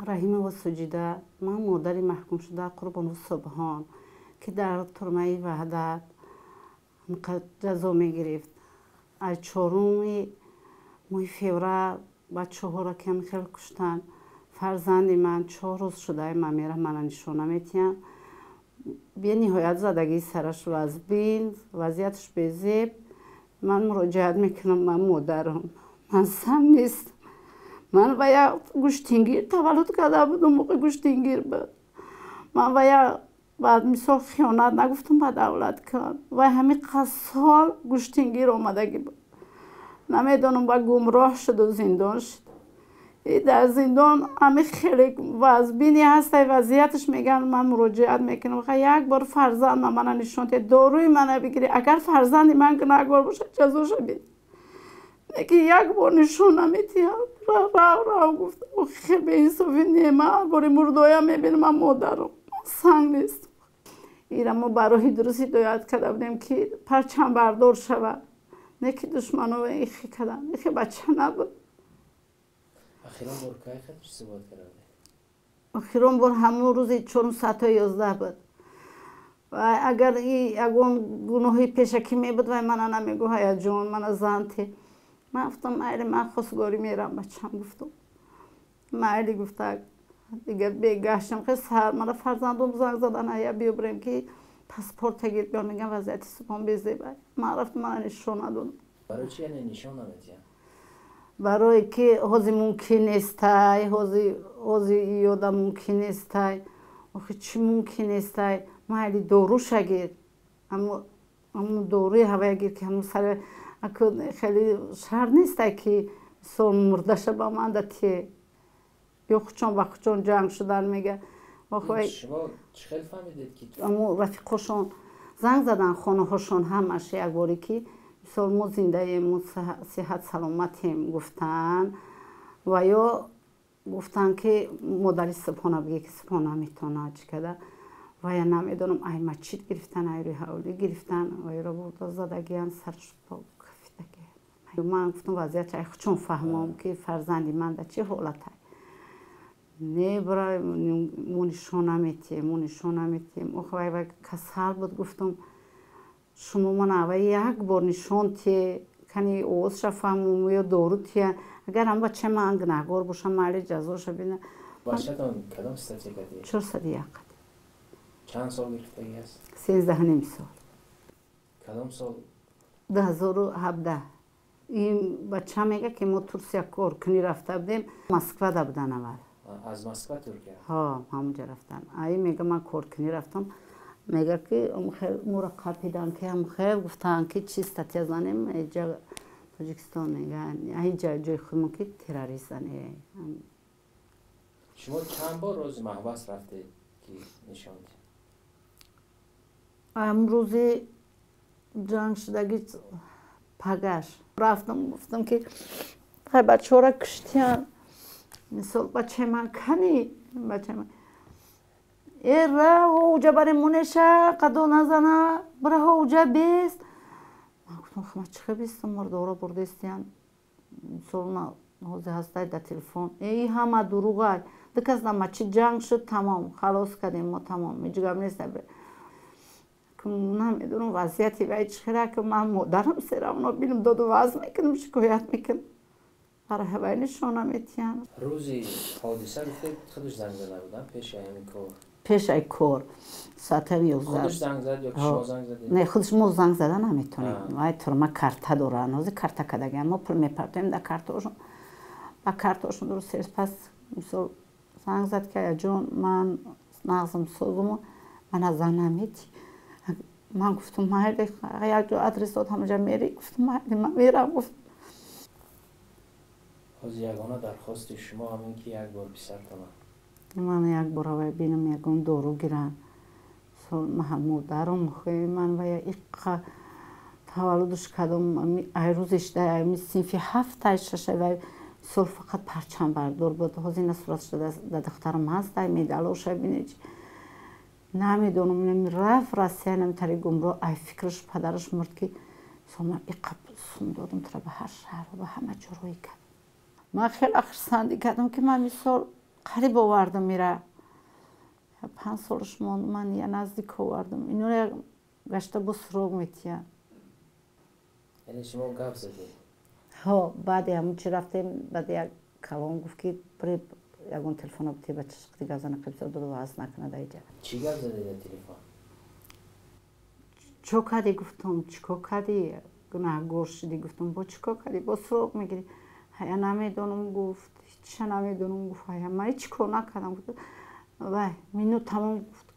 رحیم وسوجیده من مادری محکوم شده قربان صبحان که در ترمه وحدت جزا می گرفت از 4 ماه فوریه بچه ها را که خیلی کشتن فرزند من 4 روز شده من میرم من نشون نمیتیم به نهایت زدگی سرش و از بین وضعیتش بزیب من مراجعت میکنم من مادرم من سم نیست من ویا گوشتینگیر تولد کرده بودم موقع گوشتینگیر بود من ویا بعد مثال خیانت نگفتم به دولت کن و همین سال گوشتینگیر آمدگی بود نمیدونم با گمراه شد و زندان شد در زندان همه خیلی وضبینی هست وضعیتش میگن من مراجعت میکنم یک بار فرزند من نشون ده داروی من بگیری اگر فرزند من گناهکار باشه جزاش بده که یک بار نشون نمیتیم را گفت خیلی به انصافی نیمه باری مردایا میبینم من مادرم سنگ نیست ایرا ما برای درست هدایت کرده بودیم که پرچم بردار شود نه که دشمنان و ایخی کردن ایخی بچه نبود اخیران بار که خیلی ثبات کرده اخیران بار همون روزی 4 ساعت و 11 بود و اگر اون گناهی پیشکی می بود و من نمیگو های جان من زنتی من گفتم ایلی من خواستگاری میرم بچم گفتم من ایلی گفته دیگر بگشتم که سر من فرزندم زنگ زدن ایا بیا بریم که پاسپورت گیر بیان میگن وضعیت سپان بیزی باید من رفتم من نشون ندادم برای چی یعنی نشون نمیتیم؟ برای که حاضی ممکن نیستای حاضی یادا ممکن نیستای آخه چی ممکن نیستای ما ایلی دارو شگیر اما داروی هوای گیر که همون سر خیلی شهر نیستای که سال مرده شد با من دتی یا خوچان با خوچان جنگ شدن میگه شما چه خیلی فهمیدید که اما رفیقشون زنگ زدن خانه هاشون همش یک باری که سال ما زنده ایم صحت سلامتیم گفتن و یا گفتن که مادری سپانه بگه که سپانه میتونه چی کده و یا نمیدونم ای مچید گرفتن ای روی حولی گرفتن و یا را برده زدگی هم سرش با کفیدگی من گفتم وضعیت ای چون فهمم که فرزندی من در چه حالت نه برای مونشون نمیتیم اخوای و کسال بود گفتم شما من اوه یک بار نشون تی کنی اوز شفهم یا دارو تی اگر هم بچه من گناهکار باشم مالی جزاش بینه بچه‌تان کدام استفاده کردی؟ 401 چند سال گرفتگی هست؟ 13 نیم سال کدام سال؟ 2017 این بچه میگه که ما ترسیا کار کنی رفته بودیم مسکو ده بودن اول از مسکو ترکیه؟ ها همونجا رفتن ای میگه من کار کنی رفتم میگه که خیلی مرقبیدن که هم خیلی گفتن که چی استاتیا زنیم اینجا تاجیکستان میگن اینجا جای خودمون که تروریستن شما چند بار روز محبس رفته که نشان دید؟ امروزی جنگ شدگی پگش رفتم گفتم که بچه ها را کشتیان مثال بچه من کنی بچه من را اوجا برای مونشه قدو نزنه برای اوجا بیست من گفتم خمه چه بیستم مردارا بردیستیان مثال ما حوزه هسته در تلفن ای همه دروغ دکست نمه چی جنگ شد تمام خلاص کردیم ما تمام میجگم نیست که نمیدونم وضعیتی باید چخیره که من مادرم سرم اونا بینم داد و وضع میکنم شکایت میکنم برای هوای نشون نمیتیم روزی حادثه گفته خودش زنگ زده بودن پیش همین کار؟ پیش ای کار ساعت 11 خودش زنگ زد یا که شما زنگ زدید؟ نه خودش ما زنگ زده نمیتونیم وای ترما کارت دارن از کارت کدگی ما پول میپردیم در کارتاشون با کارتاشون درست سرس پس مثلا زنگ زد که جون من نازم سوزم من از زن نمیتی من گفتم مایلی یک جو آدرس داد همونجا میری گفتم مایلی من میرم گفت از یگانه درخواست شما همین که یک بار پسرتانه من یک بار بینم یکم دارو گیرن محمود دارم خوی من و یک تولدش کردم ای روزش در می صنفی 7 ششه و سال فقط پرچم بردار بود هزینه صورتش در دخترم هست در میدالوش بینید نمیدونم نمی رفت راستی نمیتاری گمراه ای فکرش پدرش مرد که من اقبل سوم دادم ترا به هر شهر و به همه جا روی کرد من خیلی خرسندی کردم که من مثال қариб овардим мира 5 солиш монд ман я наздик овардим инро гашта бо суроғ метия. یعنی شما گپ زدید؟ ها بعد همونچه رفتیم بعد یک کلام گفت که بری یکون تلفن بتی بچه شکتی گازن قبضه دو واز نکنه دایجا. چی گپ زدید در تلفن؟ چو کردی گفتم چیکو کردی گناهگار شدی گفتم با چیکو کردی با سراغ میگیری هیا نمیدونم گفت هیچ نمیدونم گفت هیا من چیکو نکردم گفت وای منو تمام گفت